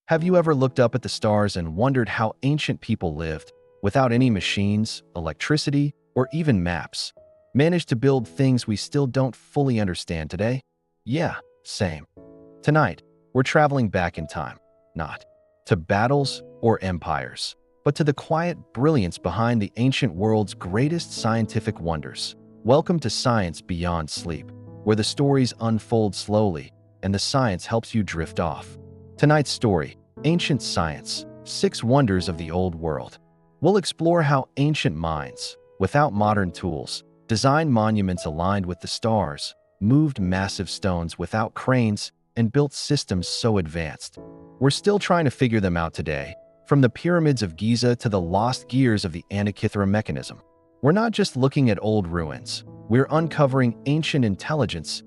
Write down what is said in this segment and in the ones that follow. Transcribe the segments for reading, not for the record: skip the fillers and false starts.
Have you ever looked up at the stars and wondered how ancient people lived, without any machines, electricity, or even maps? Managed to build things we still don't fully understand today? Yeah, same. Tonight, we're traveling back in time, not to battles or empires, but to the quiet brilliance behind the ancient world's greatest scientific wonders. Welcome to Science Beyond Sleep, where the stories unfold slowly and the science helps you drift off. Tonight's story, Ancient Science, 6 Wonders of the Old World. We'll explore how ancient minds, without modern tools, designed monuments aligned with the stars, moved massive stones without cranes, and built systems so advanced. We're still trying to figure them out today, from the pyramids of Giza to the lost gears of the Antikythera mechanism. We're not just looking at old ruins, we're uncovering ancient intelligence.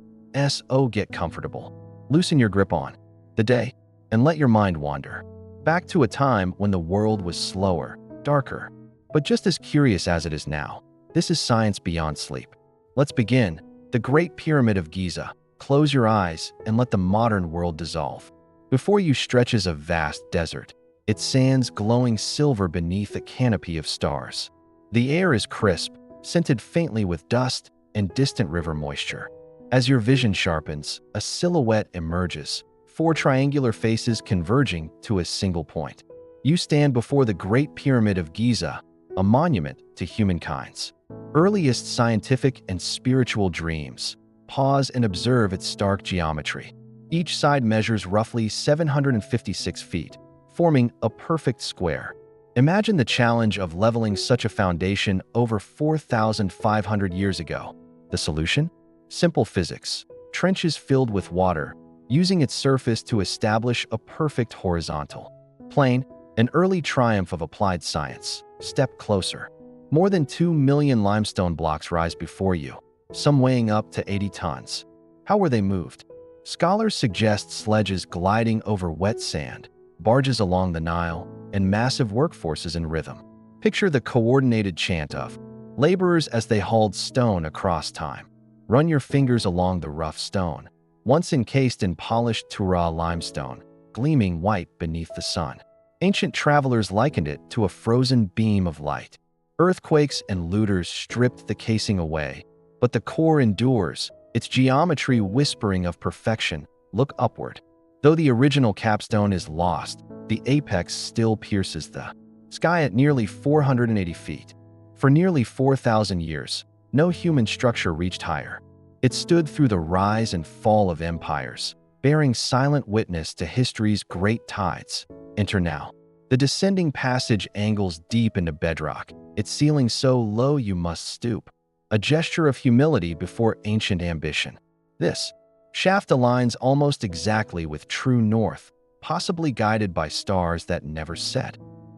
So get comfortable. Loosen your grip on the day and let your mind wander back to a time when the world was slower, darker, but just as curious as it is now. This is Science Beyond Sleep. Let's begin. The Great Pyramid of Giza. Close your eyes and let the modern world dissolve. Before you stretches a vast desert, its sands glowing silver beneath a canopy of stars. The air is crisp, scented faintly with dust and distant river moisture. As your vision sharpens, a silhouette emerges, 4 triangular faces converging to a single point. You stand before the Great Pyramid of Giza, a monument to humankind's earliest scientific and spiritual dreams. Pause and observe its stark geometry. Each side measures roughly 756 feet, forming a perfect square. Imagine the challenge of leveling such a foundation over 4,500 years ago. The solution? Simple physics. Trenches filled with water, using its surface to establish a perfect horizontal plane, an early triumph of applied science. Step closer. More than 2 million limestone blocks rise before you, some weighing up to 80 tons. How were they moved? Scholars suggest sledges gliding over wet sand, barges along the Nile, and massive workforces in rhythm. Picture the coordinated chant of laborers as they hauled stone across time. Run your fingers along the rough stone, once encased in polished Tura limestone, gleaming white beneath the sun. Ancient travelers likened it to a frozen beam of light. Earthquakes and looters stripped the casing away, but the core endures, its geometry whispering of perfection. Look upward. Though the original capstone is lost, the apex still pierces the sky at nearly 480 feet. For nearly 4,000 years, no human structure reached higher. It stood through the rise and fall of empires, bearing silent witness to history's great tides. Enter now. The descending passage angles deep into bedrock, its ceiling so low you must stoop, a gesture of humility before ancient ambition. This shaft aligns almost exactly with true north, possibly guided by stars that never set.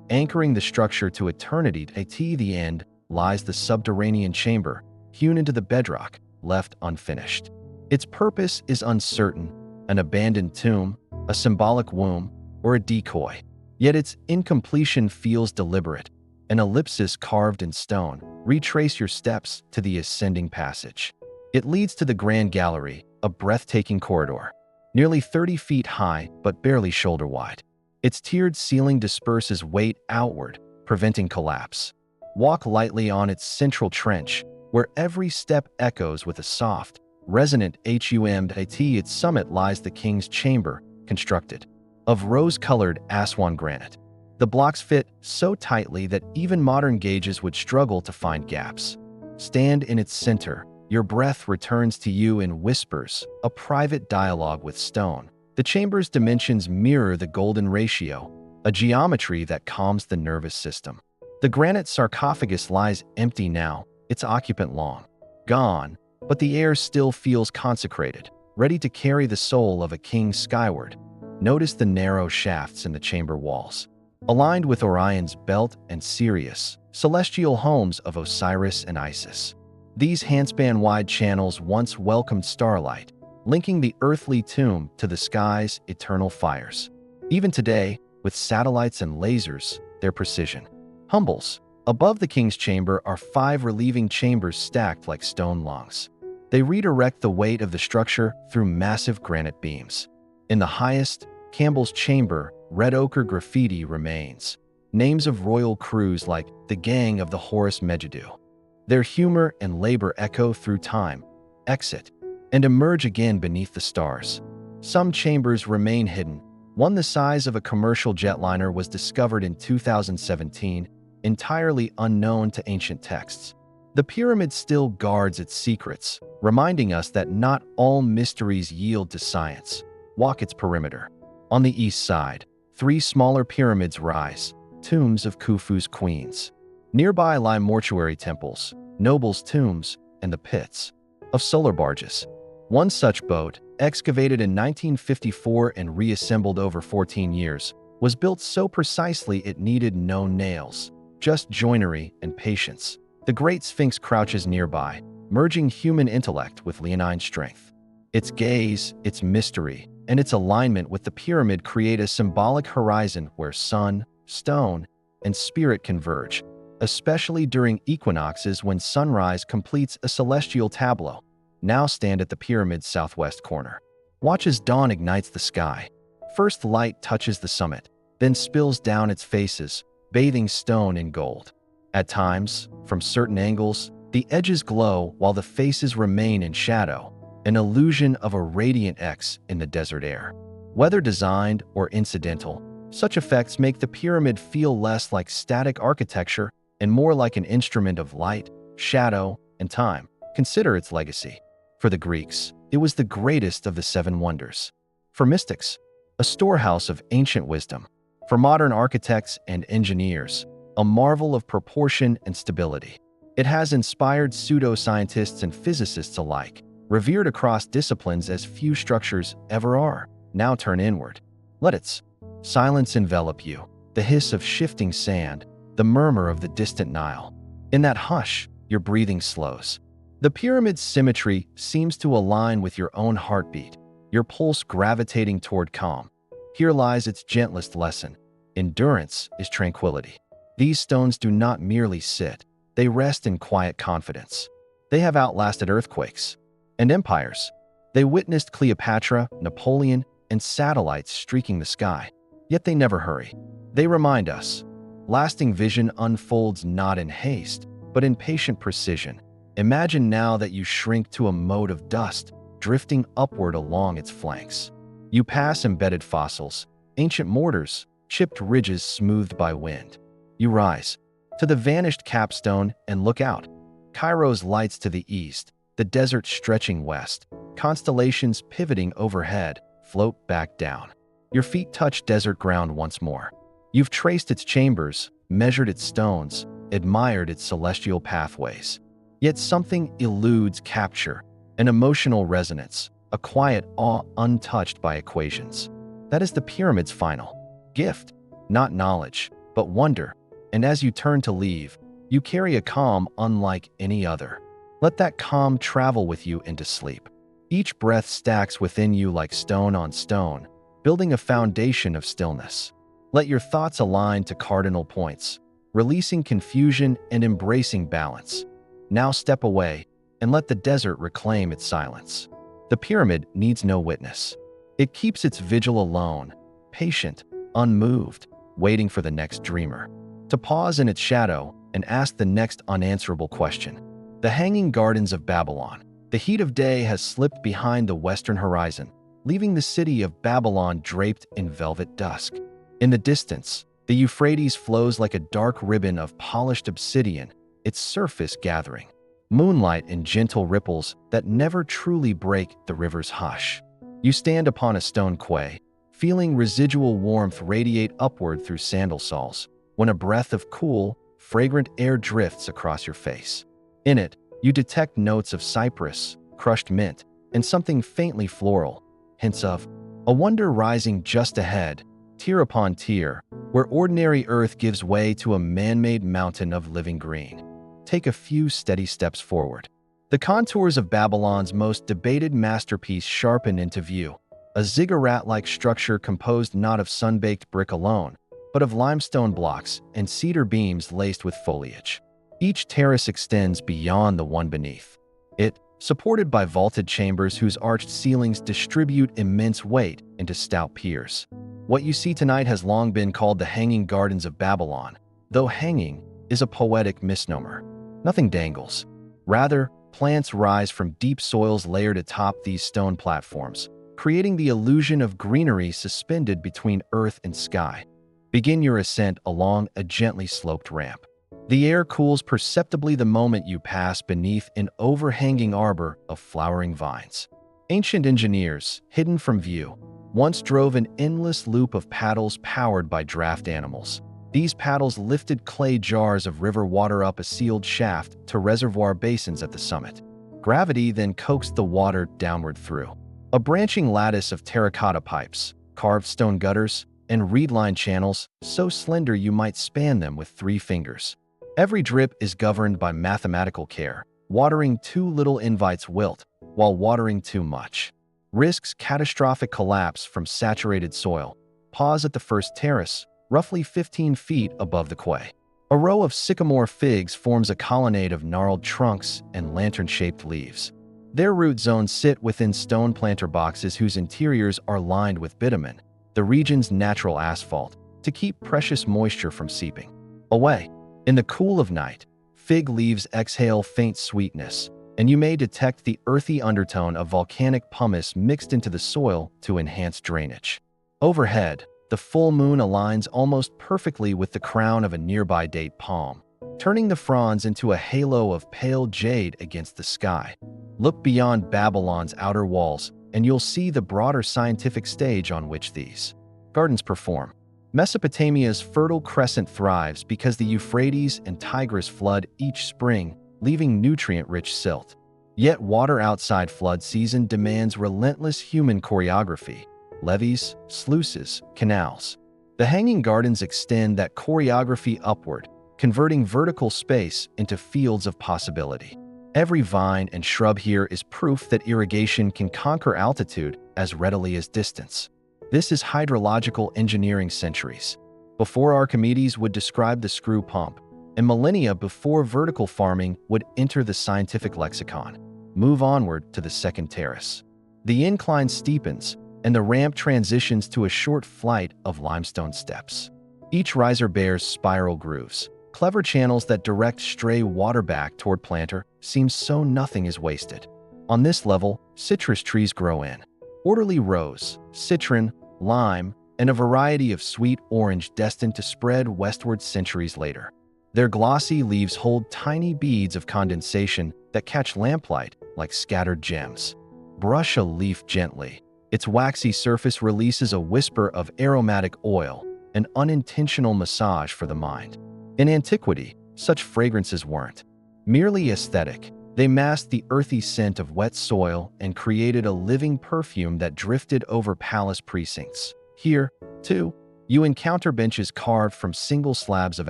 Anchoring the structure to eternity, at the end lies the subterranean chamber, hewn into the bedrock, left unfinished. Its purpose is uncertain, an abandoned tomb, a symbolic womb, or a decoy. Yet its incompletion feels deliberate, an ellipsis carved in stone. Retrace your steps to the ascending passage. It leads to the Grand Gallery, a breathtaking corridor, nearly 30 feet high but barely shoulder wide. Its tiered ceiling disperses weight outward, preventing collapse. Walk lightly on its central trench, where every step echoes with a soft, resonant hum. At its summit lies the king's chamber, constructed of rose-colored Aswan granite. The blocks fit so tightly that even modern gauges would struggle to find gaps. Stand in its center. Your breath returns to you in whispers, a private dialogue with stone. The chamber's dimensions mirror the golden ratio, a geometry that calms the nervous system. The granite sarcophagus lies empty now, its occupant long gone, but the air still feels consecrated, ready to carry the soul of a king skyward. Notice the narrow shafts in the chamber walls, aligned with Orion's belt and Sirius, celestial homes of Osiris and Isis. These handspan-wide channels once welcomed starlight, linking the earthly tomb to the sky's eternal fires. Even today, with satellites and lasers, their precision humbles. Above the king's chamber are 5 relieving chambers stacked like stone lungs. They redirect the weight of the structure through massive granite beams. In the highest, Campbell's chamber, red ochre graffiti remains, names of royal crews like the Gang of the Horus Megiddo. Their humor and labor echo through time, exit, and emerge again beneath the stars. Some chambers remain hidden. One the size of a commercial jetliner was discovered in 2017, entirely unknown to ancient texts. The pyramid still guards its secrets, reminding us that not all mysteries yield to science. Walk its perimeter. On the east side, 3 smaller pyramids rise, tombs of Khufu's queens. Nearby lie mortuary temples, nobles' tombs, and the pits of solar barges. One such boat, excavated in 1954 and reassembled over 14 years, was built so precisely it needed no nails, just joinery and patience. The Great Sphinx crouches nearby, merging human intellect with leonine strength. Its gaze, its mystery, and its alignment with the pyramid create a symbolic horizon where sun, stone, and spirit converge, especially during equinoxes when sunrise completes a celestial tableau. Now stand at the pyramid's southwest corner. Watch as dawn ignites the sky. First light touches the summit, then spills down its faces, bathing stone in gold. At times, from certain angles, the edges glow while the faces remain in shadow, an illusion of a radiant X in the desert air. Whether designed or incidental, such effects make the pyramid feel less like static architecture and more like an instrument of light, shadow, and time. Consider its legacy. For the Greeks, it was the greatest of the 7 wonders. For mystics, a storehouse of ancient wisdom. For modern architects and engineers, a marvel of proportion and stability. It has inspired pseudoscientists and physicists alike, revered across disciplines as few structures ever are. Now turn inward. Let its silence envelop you, the hiss of shifting sand, the murmur of the distant Nile. In that hush, your breathing slows. The pyramid's symmetry seems to align with your own heartbeat, your pulse gravitating toward calm. Here lies its gentlest lesson. Endurance is tranquility. These stones do not merely sit, they rest in quiet confidence. They have outlasted earthquakes and empires. They witnessed Cleopatra, Napoleon, and satellites streaking the sky. Yet they never hurry. They remind us, lasting vision unfolds not in haste, but in patient precision. Imagine now that you shrink to a mote of dust, drifting upward along its flanks. You pass embedded fossils, ancient mortars, chipped ridges smoothed by wind. You rise to the vanished capstone and look out. Cairo's lights to the east, the desert stretching west, constellations pivoting overhead, float back down. Your feet touch desert ground once more. You've traced its chambers, measured its stones, admired its celestial pathways. Yet something eludes capture, an emotional resonance, a quiet awe untouched by equations. That is the pyramid's final gift, not knowledge, but wonder. And as you turn to leave, you carry a calm unlike any other. Let that calm travel with you into sleep. Each breath stacks within you like stone on stone, building a foundation of stillness. Let your thoughts align to cardinal points, releasing confusion and embracing balance. Now step away and let the desert reclaim its silence. The pyramid needs no witness. It keeps its vigil alone, patient, unmoved, waiting for the next dreamer to pause in its shadow and ask the next unanswerable question. The Hanging Gardens of Babylon. The heat of day has slipped behind the western horizon, leaving the city of Babylon draped in velvet dusk. In the distance, the Euphrates flows like a dark ribbon of polished obsidian, its surface gathering moonlight in gentle ripples that never truly break the river's hush. You stand upon a stone quay, feeling residual warmth radiate upward through sandal soles, when a breath of cool, fragrant air drifts across your face. In it, you detect notes of cypress, crushed mint, and something faintly floral, hints of a wonder rising just ahead, tier upon tier, where ordinary earth gives way to a man-made mountain of living green. Take a few steady steps forward. The contours of Babylon's most debated masterpiece sharpen into view, a ziggurat-like structure composed not of sun-baked brick alone, but of limestone blocks and cedar beams laced with foliage. Each terrace extends beyond the one beneath it, supported by vaulted chambers whose arched ceilings distribute immense weight into stout piers. What you see tonight has long been called the Hanging Gardens of Babylon, though hanging is a poetic misnomer. Nothing dangles. Rather, plants rise from deep soils layered atop these stone platforms, creating the illusion of greenery suspended between earth and sky. Begin your ascent along a gently sloped ramp. The air cools perceptibly the moment you pass beneath an overhanging arbor of flowering vines. Ancient engineers, hidden from view, once drove an endless loop of paddles powered by draft animals. These paddles lifted clay jars of river water up a sealed shaft to reservoir basins at the summit. Gravity then coaxed the water downward through a branching lattice of terracotta pipes, carved stone gutters, and reed-lined channels so slender you might span them with 3 fingers. Every drip is governed by mathematical care. Watering too little invites wilt, while watering too much risks catastrophic collapse from saturated soil. Pause at the first terrace, roughly 15 feet above the quay. A row of sycamore figs forms a colonnade of gnarled trunks and lantern-shaped leaves. Their root zones sit within stone planter boxes whose interiors are lined with bitumen, the region's natural asphalt, to keep precious moisture from seeping away. In the cool of night, fig leaves exhale faint sweetness, and you may detect the earthy undertone of volcanic pumice mixed into the soil to enhance drainage. Overhead, the full moon aligns almost perfectly with the crown of a nearby date palm, turning the fronds into a halo of pale jade against the sky. Look beyond Babylon's outer walls, and you'll see the broader scientific stage on which these gardens perform. Mesopotamia's Fertile Crescent thrives because the Euphrates and Tigris flood each spring, leaving nutrient-rich silt. Yet water outside flood season demands relentless human choreography: levees, sluices, canals. The Hanging Gardens extend that choreography upward, converting vertical space into fields of possibility. Every vine and shrub here is proof that irrigation can conquer altitude as readily as distance. This is hydrological engineering centuries before Archimedes would describe the screw pump, and millennia before vertical farming would enter the scientific lexicon. Move onward to the second terrace. The incline steepens, and the ramp transitions to a short flight of limestone steps. Each riser bears spiral grooves, clever channels that direct stray water back toward planter. Seems so nothing is wasted. On this level, citrus trees grow in orderly rows: citron, lime, and a variety of sweet orange destined to spread westward centuries later. Their glossy leaves hold tiny beads of condensation that catch lamplight like scattered gems. Brush a leaf gently. Its waxy surface releases a whisper of aromatic oil, an unintentional massage for the mind. In antiquity, such fragrances weren't merely aesthetic. They masked the earthy scent of wet soil and created a living perfume that drifted over palace precincts. Here, too, you encounter benches carved from single slabs of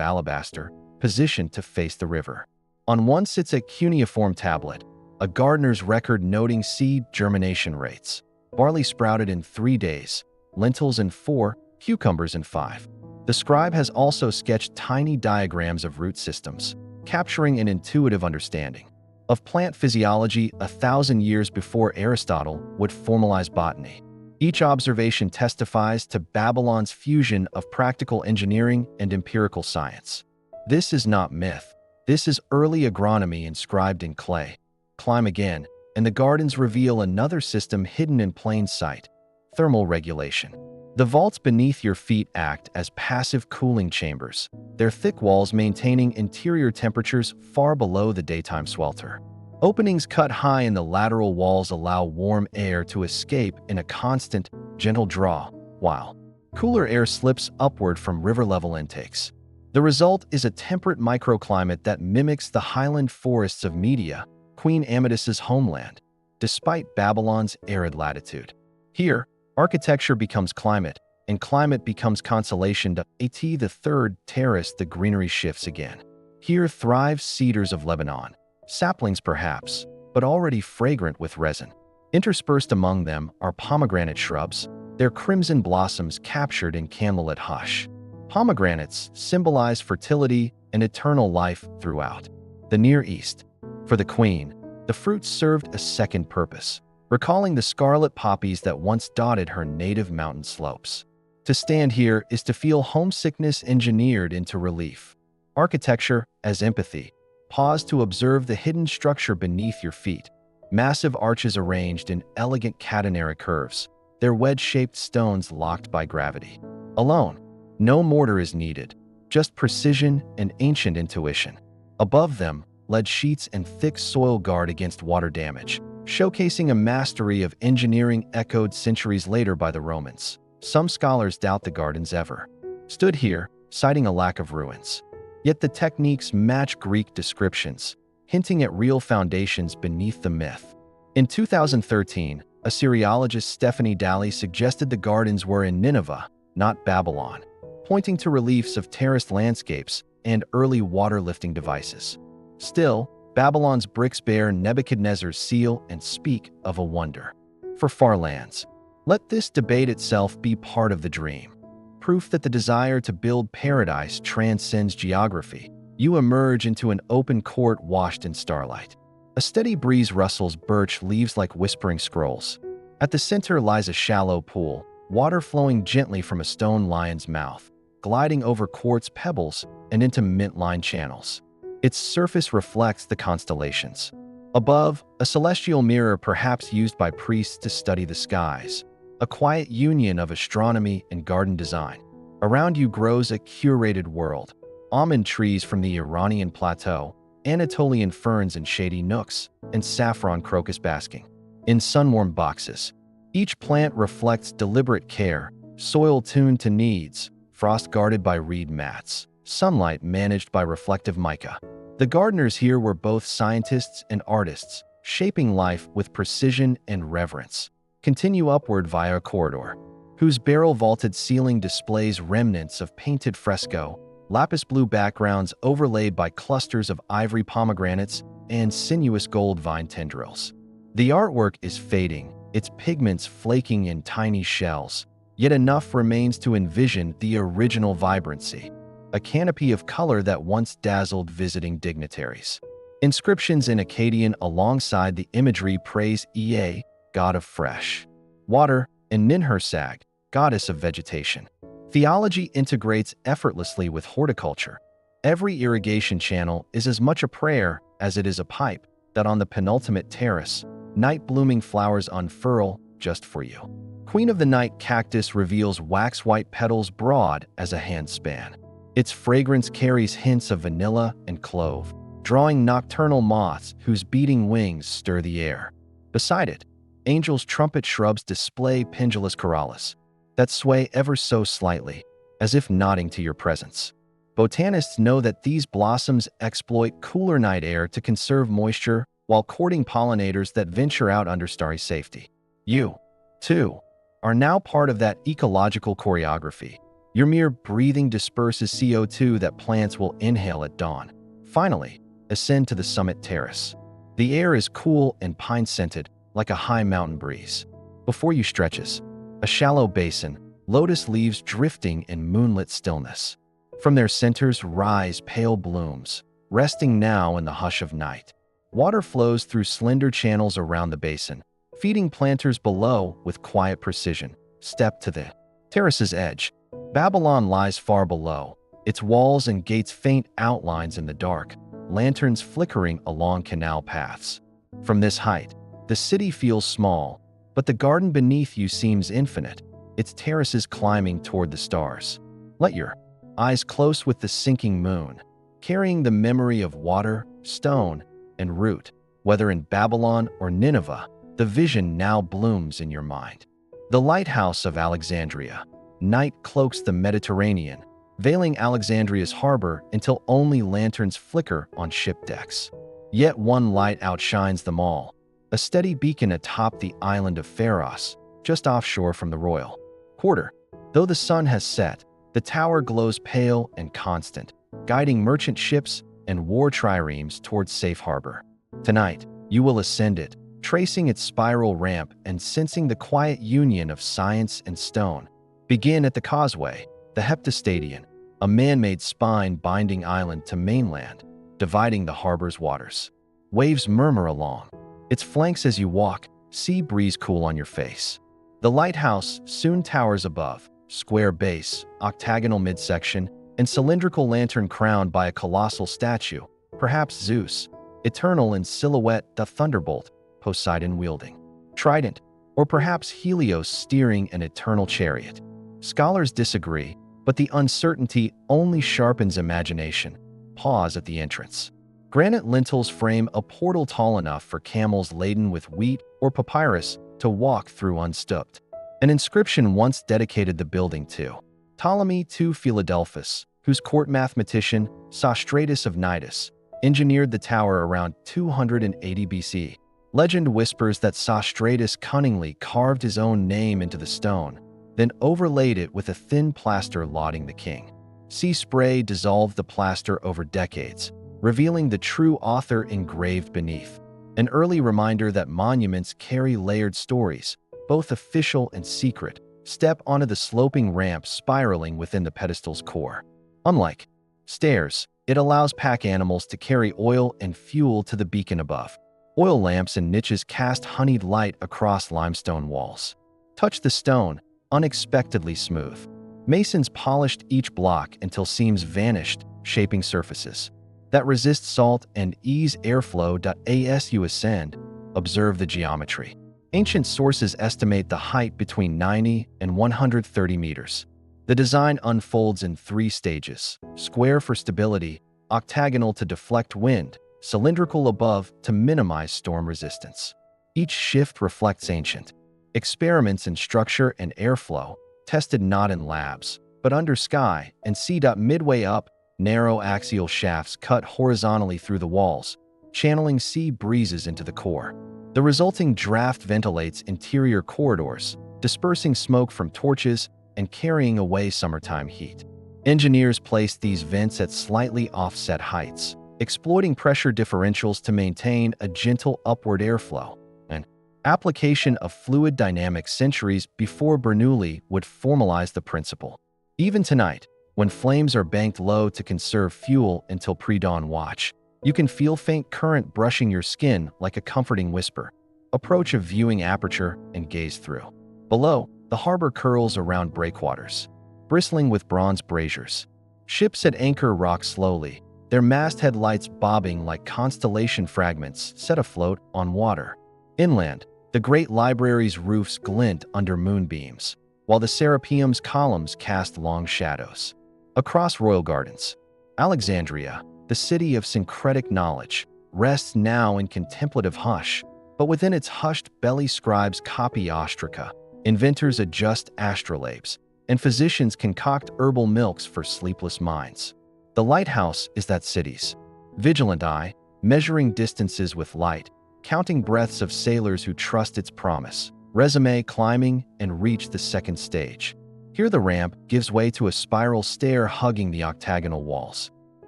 alabaster, positioned to face the river. On one sits a cuneiform tablet, a gardener's record noting seed germination rates: barley sprouted in 3 days, lentils in 4, cucumbers in 5. The scribe has also sketched tiny diagrams of root systems, capturing an intuitive understanding of plant physiology 1,000 years before Aristotle would formalize botany. Each observation testifies to Babylon's fusion of practical engineering and empirical science. This is not myth. This is early agronomy inscribed in clay. Climb again, and the gardens reveal another system hidden in plain sight: thermal regulation. The vaults beneath your feet act as passive cooling chambers, their thick walls maintaining interior temperatures far below the daytime swelter. Openings cut high in the lateral walls allow warm air to escape in a constant, gentle draw, while cooler air slips upward from river-level intakes. The result is a temperate microclimate that mimics the highland forests of Media, Queen Amidas's homeland, despite Babylon's arid latitude. Here, architecture becomes climate, and climate becomes consolation. At the third terrace, the greenery shifts again. Here thrive cedars of Lebanon, saplings perhaps, but already fragrant with resin. Interspersed among them are pomegranate shrubs, their crimson blossoms captured in candlelit hush. Pomegranates symbolize fertility and eternal life throughout the Near East. For the queen, the fruits served a second purpose, recalling the scarlet poppies that once dotted her native mountain slopes. To stand here is to feel homesickness engineered into relief. Architecture as empathy. Pause to observe the hidden structure beneath your feet. Massive arches arranged in elegant catenary curves, their wedge-shaped stones locked by gravity. Alone, no mortar is needed, just precision and ancient intuition. Above them, lead sheets and thick soil guard against water damage, showcasing a mastery of engineering echoed centuries later by the Romans. Some scholars doubt the gardens ever stood here, citing a lack of ruins. Yet the techniques match Greek descriptions, hinting at real foundations beneath the myth. In 2013, Assyriologist Stephanie Daly suggested the gardens were in Nineveh, not Babylon, pointing to reliefs of terraced landscapes and early water-lifting devices. Still, Babylon's bricks bear Nebuchadnezzar's seal and speak of a wonder. For far lands, let this debate itself be part of the dream. Proof that the desire to build paradise transcends geography. You emerge into an open court washed in starlight. A steady breeze rustles birch leaves like whispering scrolls. At the center lies a shallow pool, water flowing gently from a stone lion's mouth, gliding over quartz pebbles and into mint-lined channels. Its surface reflects the constellations. Above, a celestial mirror perhaps used by priests to study the skies. A quiet union of astronomy and garden design. Around you grows a curated world. Almond trees from the Iranian plateau, Anatolian ferns in shady nooks, and saffron crocus basking in sun-warmed boxes. Each plant reflects deliberate care, soil tuned to needs, frost guarded by reed mats, sunlight managed by reflective mica. The gardeners here were both scientists and artists, shaping life with precision and reverence. Continue upward via a corridor, whose barrel-vaulted ceiling displays remnants of painted fresco, lapis blue backgrounds overlaid by clusters of ivory pomegranates and sinuous gold vine tendrils. The artwork is fading, its pigments flaking in tiny shells, yet enough remains to envision the original vibrancy, a canopy of color that once dazzled visiting dignitaries. Inscriptions in Akkadian alongside the imagery praise Ea, god of fresh water, and Ninhursag, goddess of vegetation. Theology integrates effortlessly with horticulture. Every irrigation channel is as much a prayer as it is a pipe that on the penultimate terrace, night-blooming flowers unfurl just for you. Queen of the Night cactus reveals wax-white petals broad as a handspan. Its fragrance carries hints of vanilla and clove, drawing nocturnal moths whose beating wings stir the air. Beside it, angels' trumpet shrubs display pendulous corollas that sway ever so slightly, as if nodding to your presence. Botanists know that these blossoms exploit cooler night air to conserve moisture while courting pollinators that venture out under starry safety. You, too, are now part of that ecological choreography. Your mere breathing disperses CO2 that plants will inhale at dawn. Finally, ascend to the summit terrace. The air is cool and pine-scented, like a high mountain breeze. Before you stretches a shallow basin, lotus leaves drifting in moonlit stillness. From their centers rise pale blooms, resting now in the hush of night. Water flows through slender channels around the basin, feeding planters below with quiet precision. Step to the terrace's edge. Babylon lies far below, its walls and gates faint outlines in the dark, lanterns flickering along canal paths. From this height, the city feels small, but the garden beneath you seems infinite, its terraces climbing toward the stars. Let your eyes close with the sinking moon, carrying the memory of water, stone, and root. Whether in Babylon or Nineveh, the vision now blooms in your mind. The lighthouse of Alexandria. Night cloaks the Mediterranean, veiling Alexandria's harbor until only lanterns flicker on ship decks. Yet one light outshines them all, a steady beacon atop the island of Pharos, just offshore from the royal quarter. Though the sun has set, the tower glows pale and constant, guiding merchant ships and war triremes towards safe harbor. Tonight, you will ascend it, tracing its spiral ramp and sensing the quiet union of science and stone. Begin at the causeway, the heptastadion, a man-made spine-binding island to mainland, dividing the harbor's waters. Waves murmur along its flanks as you walk, sea breeze cool on your face. The lighthouse soon towers above, square base, octagonal midsection, and cylindrical lantern crowned by a colossal statue, perhaps Zeus, eternal in silhouette, the thunderbolt, Poseidon wielding trident, or perhaps Helios steering an eternal chariot. Scholars disagree, but the uncertainty only sharpens imagination. Pause at the entrance. Granite lintels frame a portal tall enough for camels laden with wheat or papyrus to walk through unstopped. An inscription once dedicated the building to Ptolemy II Philadelphus, whose court mathematician, Sostratus of Cnidus, engineered the tower around 280 BC. Legend whispers that Sostratus cunningly carved his own name into the stone, then overlaid it with a thin plaster lauding the king. Sea spray dissolved the plaster over decades, revealing the true author engraved beneath. An early reminder that monuments carry layered stories, both official and secret. Step onto the sloping ramp spiraling within the pedestal's core. Unlike stairs, it allows pack animals to carry oil and fuel to the beacon above. Oil lamps and niches cast honeyed light across limestone walls. Touch the stone, unexpectedly smooth. Masons polished each block until seams vanished, shaping surfaces that resist salt and ease airflow. As you ascend, observe the geometry. Ancient sources estimate the height between 90 and 130 meters. The design unfolds in 3 stages: square for stability, octagonal to deflect wind, cylindrical above to minimize storm resistance. Each shift reflects ancient experiments in structure and airflow, tested not in labs, but under sky and sea. Midway up, narrow axial shafts cut horizontally through the walls, channeling sea breezes into the core. The resulting draft ventilates interior corridors, dispersing smoke from torches and carrying away summertime heat. Engineers placed these vents at slightly offset heights, exploiting pressure differentials to maintain a gentle upward airflow. An application of fluid dynamics centuries before Bernoulli would formalize the principle. Even tonight, when flames are banked low to conserve fuel until pre-dawn watch, you can feel faint current brushing your skin like a comforting whisper. Approach a viewing aperture and gaze through. Below, the harbor curls around breakwaters, bristling with bronze braziers. Ships at anchor rock slowly, their masthead lights bobbing like constellation fragments set afloat on water. Inland, the great library's roofs glint under moonbeams, while the Serapeum's columns cast long shadows. Across Royal Gardens, Alexandria, the city of syncretic knowledge, rests now in contemplative hush, but within its hushed belly scribes copy ostraca, inventors adjust astrolabes, and physicians concoct herbal milks for sleepless minds. The lighthouse is that city's vigilant eye, measuring distances with light, counting breaths of sailors who trust its promise, resume climbing and reach the second stage. Here the ramp gives way to a spiral stair hugging the octagonal walls.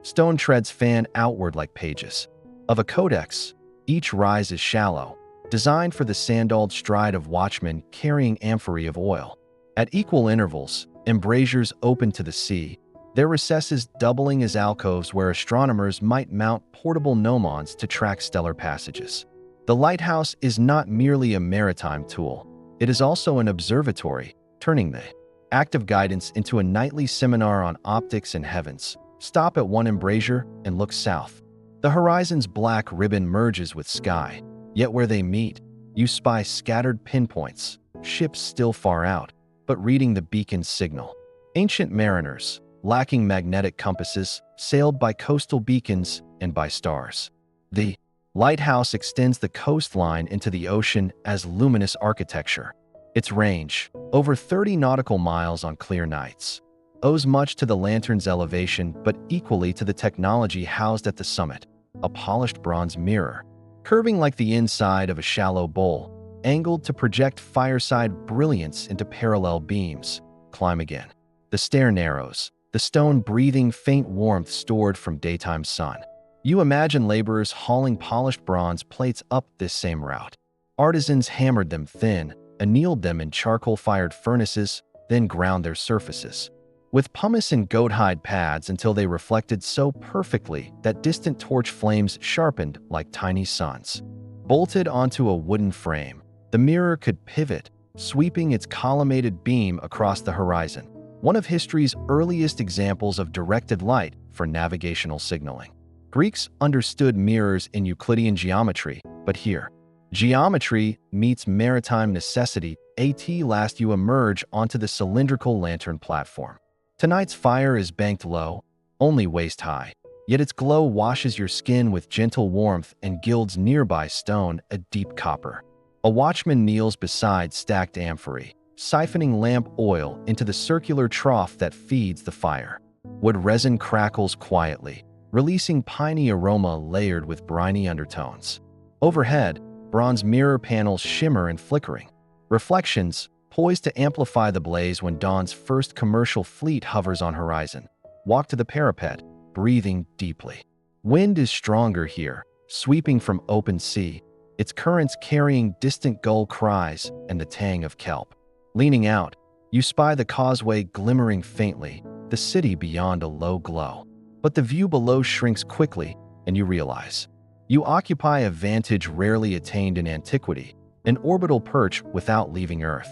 Stone treads fan outward like pages of a codex. Each rise is shallow, designed for the sandaled stride of watchmen carrying amphorae of oil. At equal intervals, embrasures open to the sea, their recesses doubling as alcoves where astronomers might mount portable gnomons to track stellar passages. The lighthouse is not merely a maritime tool, it is also an observatory, turning the act of guidance into a nightly seminar on optics and heavens. Stop at one embrasure and look south. The horizon's black ribbon merges with sky, yet where they meet, you spy scattered pinpoints, ships still far out, but reading the beacon's signal. Ancient mariners, lacking magnetic compasses, sailed by coastal beacons and by stars. The lighthouse extends the coastline into the ocean as luminous architecture. Its range, over 30 nautical miles on clear nights, owes much to the lantern's elevation but equally to the technology housed at the summit, a polished bronze mirror, curving like the inside of a shallow bowl, angled to project fireside brilliance into parallel beams. Climb again. The stair narrows, the stone breathing faint warmth stored from daytime sun. You imagine laborers hauling polished bronze plates up this same route. Artisans hammered them thin, annealed them in charcoal-fired furnaces, then ground their surfaces with pumice and goat hide pads until they reflected so perfectly that distant torch flames sharpened like tiny suns. Bolted onto a wooden frame, the mirror could pivot, sweeping its collimated beam across the horizon. one of history's earliest examples of directed light for navigational signaling. Greeks understood mirrors in Euclidean geometry, but here, geometry meets maritime necessity. At last you emerge onto the cylindrical lantern platform. Tonight's fire is banked low, only waist high, yet its glow washes your skin with gentle warmth and gilds nearby stone a deep copper. A watchman kneels beside stacked amphorae, siphoning lamp oil into the circular trough that feeds the fire. Wood resin crackles quietly, releasing piney aroma layered with briny undertones. Overhead, bronze mirror panels shimmer and flickering, reflections poised to amplify the blaze when dawn's first commercial fleet hovers on horizon. Walk to the parapet, breathing deeply. Wind is stronger here, sweeping from open sea, its currents carrying distant gull cries and the tang of kelp. Leaning out, you spy the causeway glimmering faintly, the city beyond a low glow. But the view below shrinks quickly, and you realize you occupy a vantage rarely attained in antiquity, an orbital perch without leaving Earth.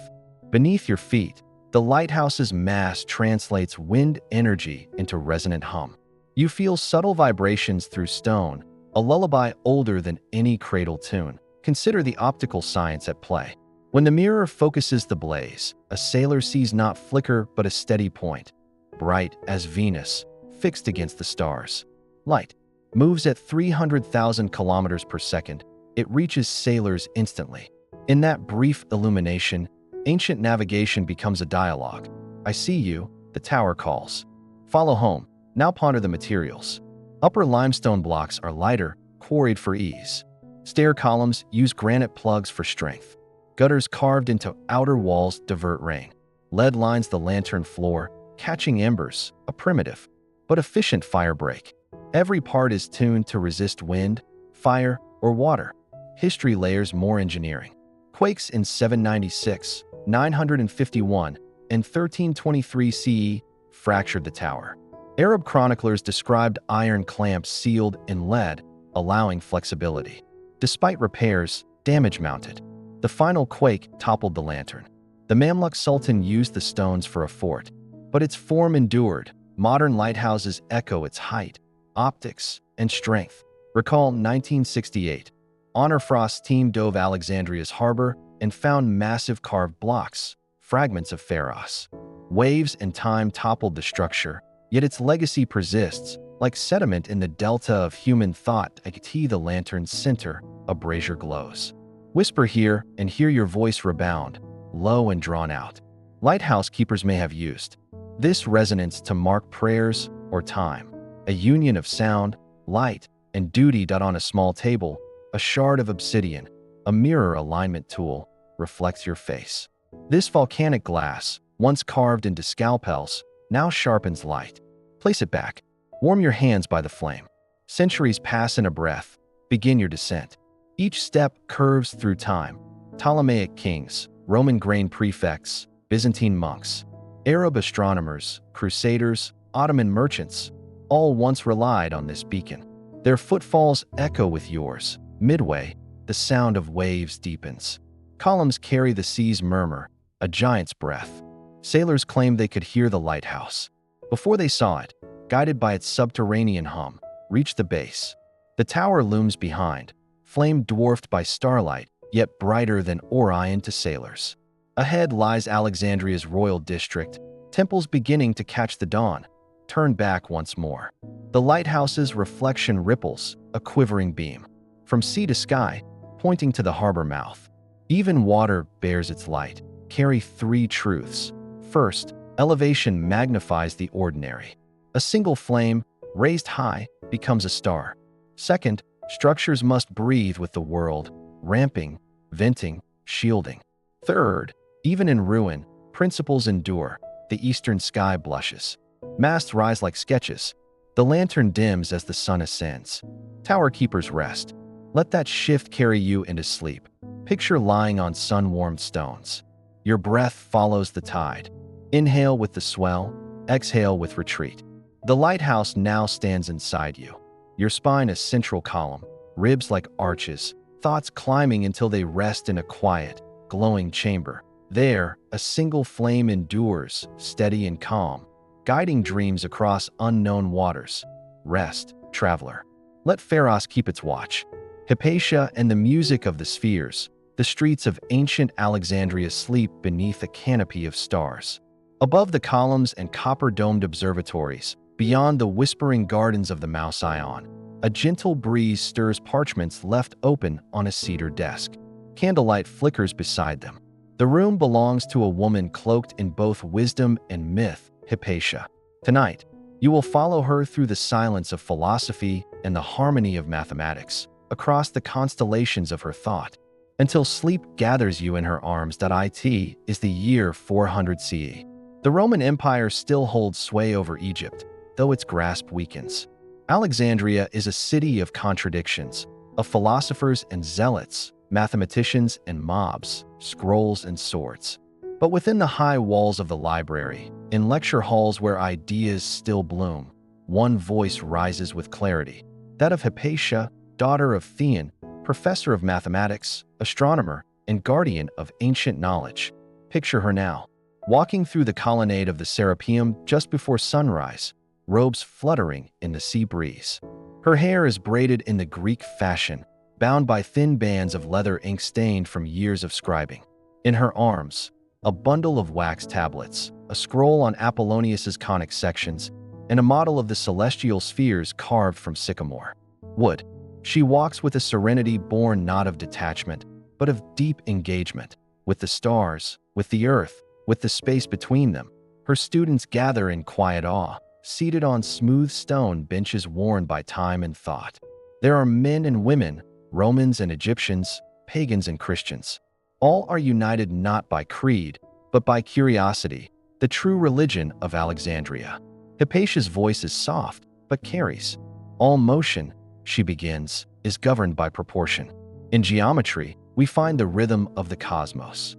Beneath your feet, the lighthouse's mass translates wind energy into resonant hum. You feel subtle vibrations through stone, a lullaby older than any cradle tune. Consider the optical science at play. When the mirror focuses the blaze, a sailor sees not flicker but a steady point, bright as Venus, fixed against the stars. Light moves at 300,000 kilometers per second. It reaches sailors instantly. In that brief illumination, ancient navigation becomes a dialogue. I see you, the tower calls. Follow home. Now ponder the materials. Upper limestone blocks are lighter, quarried for ease. Stair columns use granite plugs for strength. Gutters carved into outer walls divert rain. Lead lines the lantern floor, catching embers, a primitive but efficient fire break. Every part is tuned to resist wind, fire, or water. History layers more engineering. Quakes in 796, 951, and 1323 CE fractured the tower. Arab chroniclers described iron clamps sealed in lead, allowing flexibility. Despite repairs, damage mounted. The final quake toppled the lantern. The Mamluk Sultan used the stones for a fort, but its form endured. Modern lighthouses echo its height, optics, and strength. Recall 1968. Honor Frost's team dove Alexandria's harbor and found massive carved blocks, fragments of Pharos. Waves and time toppled the structure, yet its legacy persists, like sediment in the delta of human thought. At the lantern's center, a brazier glows. Whisper here and hear your voice rebound, low and drawn out. Lighthouse keepers may have used this resonance to mark prayers or time, a union of sound, light, and duty. On a small table, a shard of obsidian, a mirror alignment tool, reflects your face. This volcanic glass, once carved into scalpels, now sharpens light. Place it back. Warm your hands by the flame. Centuries pass in a breath. Begin your descent. Each step curves through time. Ptolemaic kings, Roman grain prefects, Byzantine monks, Arab astronomers, crusaders, Ottoman merchants, all once relied on this beacon. Their footfalls echo with yours. Midway, the sound of waves deepens. Columns carry the sea's murmur, a giant's breath. Sailors claimed they could hear the lighthouse. Before they saw it, guided by its subterranean hum, reached the base. The tower looms behind, flame dwarfed by starlight, yet brighter than Orion to sailors. Ahead lies Alexandria's royal district, temples beginning to catch the dawn. Turn back once more. The lighthouse's reflection ripples, a quivering beam, from sea to sky, pointing to the harbor mouth. Even water bears its light. Carry three truths. First, elevation magnifies the ordinary. A single flame, raised high, becomes a star. Second, structures must breathe with the world, ramping, venting, shielding. Third, even in ruin, principles endure. The eastern sky blushes. Masts rise like sketches. The lantern dims as the sun ascends. Tower keepers rest. Let that shift carry you into sleep. Picture lying on sun-warmed stones. Your breath follows the tide. Inhale with the swell, exhale with retreat. The lighthouse now stands inside you. Your spine a central column, ribs like arches, thoughts climbing until they rest in a quiet, glowing chamber. There, a single flame endures, steady and calm, guiding dreams across unknown waters. Rest, traveler. Let Pharos keep its watch. Hypatia and the music of the spheres, the streets of ancient Alexandria sleep beneath a canopy of stars. Above the columns and copper-domed observatories, beyond the whispering gardens of the Mouse Ion, a gentle breeze stirs parchments left open on a cedar desk. Candlelight flickers beside them. The room belongs to a woman cloaked in both wisdom and myth, Hypatia. Tonight, you will follow her through the silence of philosophy and the harmony of mathematics, across the constellations of her thought, until sleep gathers you in her arms. It is the year 400 CE. The Roman Empire still holds sway over Egypt, though its grasp weakens. Alexandria is a city of contradictions, of philosophers and zealots, mathematicians and mobs, scrolls and swords. But within the high walls of the library, in lecture halls where ideas still bloom, one voice rises with clarity, that of Hypatia, daughter of Theon, professor of mathematics, astronomer, and guardian of ancient knowledge. Picture her now, walking through the colonnade of the Serapeum just before sunrise, robes fluttering in the sea breeze. Her hair is braided in the Greek fashion, bound by thin bands of leather ink stained from years of scribing. In her arms, a bundle of wax tablets, a scroll on Apollonius's conic sections, and a model of the celestial spheres carved from sycamore wood. She walks with a serenity born not of detachment, but of deep engagement, with the stars, with the earth, with the space between them. Her students gather in quiet awe, seated on smooth stone benches worn by time and thought. There are men and women, Romans and Egyptians, pagans and Christians. All are united not by creed, but by curiosity, the true religion of Alexandria. Hypatia's voice is soft, but carries. All motion, she begins, is governed by proportion. In geometry, we find the rhythm of the cosmos.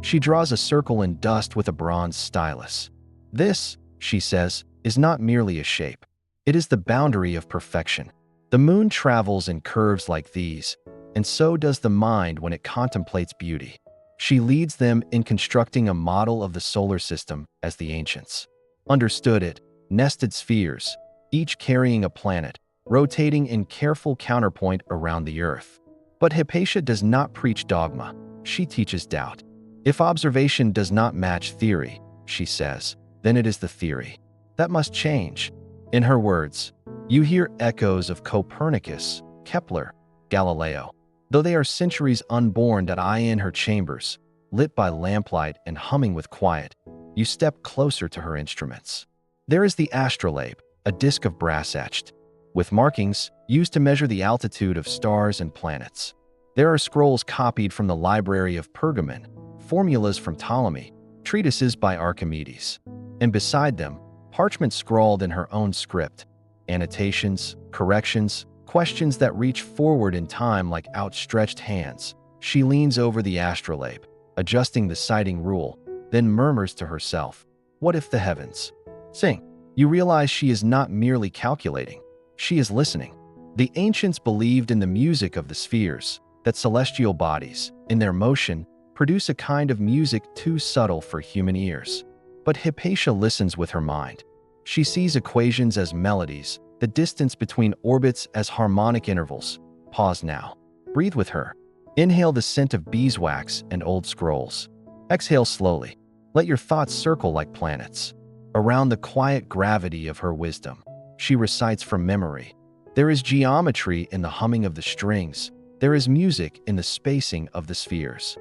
She draws a circle in dust with a bronze stylus. This, she says, is not merely a shape. It is the boundary of perfection. The moon travels in curves like these, and so does the mind when it contemplates beauty. She leads them in constructing a model of the solar system as the ancients understood it, nested spheres, each carrying a planet, rotating in careful counterpoint around the Earth. But Hypatia does not preach dogma, she teaches doubt. If observation does not match theory, she says, then it is the theory that must change. In her words, you hear echoes of Copernicus, Kepler, Galileo, though they are centuries unborn. In her chambers, lit by lamplight and humming with quiet, you step closer to her instruments. There is the astrolabe, a disc of brass etched, with markings used to measure the altitude of stars and planets. There are scrolls copied from the library of Pergamon, formulas from Ptolemy, treatises by Archimedes, and beside them, parchment scrawled in her own script, annotations, corrections, questions that reach forward in time like outstretched hands. She leans over the astrolabe, adjusting the sighting rule, then murmurs to herself, "What if the heavens sing?" You realize she is not merely calculating, she is listening. The ancients believed in the music of the spheres, that celestial bodies, in their motion, produce a kind of music too subtle for human ears. But Hypatia listens with her mind. She sees equations as melodies, the distance between orbits as harmonic intervals. Pause now. Breathe with her. Inhale the scent of beeswax and old scrolls. Exhale slowly. Let your thoughts circle like planets. Around the quiet gravity of her wisdom, she recites from memory. There is geometry in the humming of the strings. There is music in the spacing of the spheres.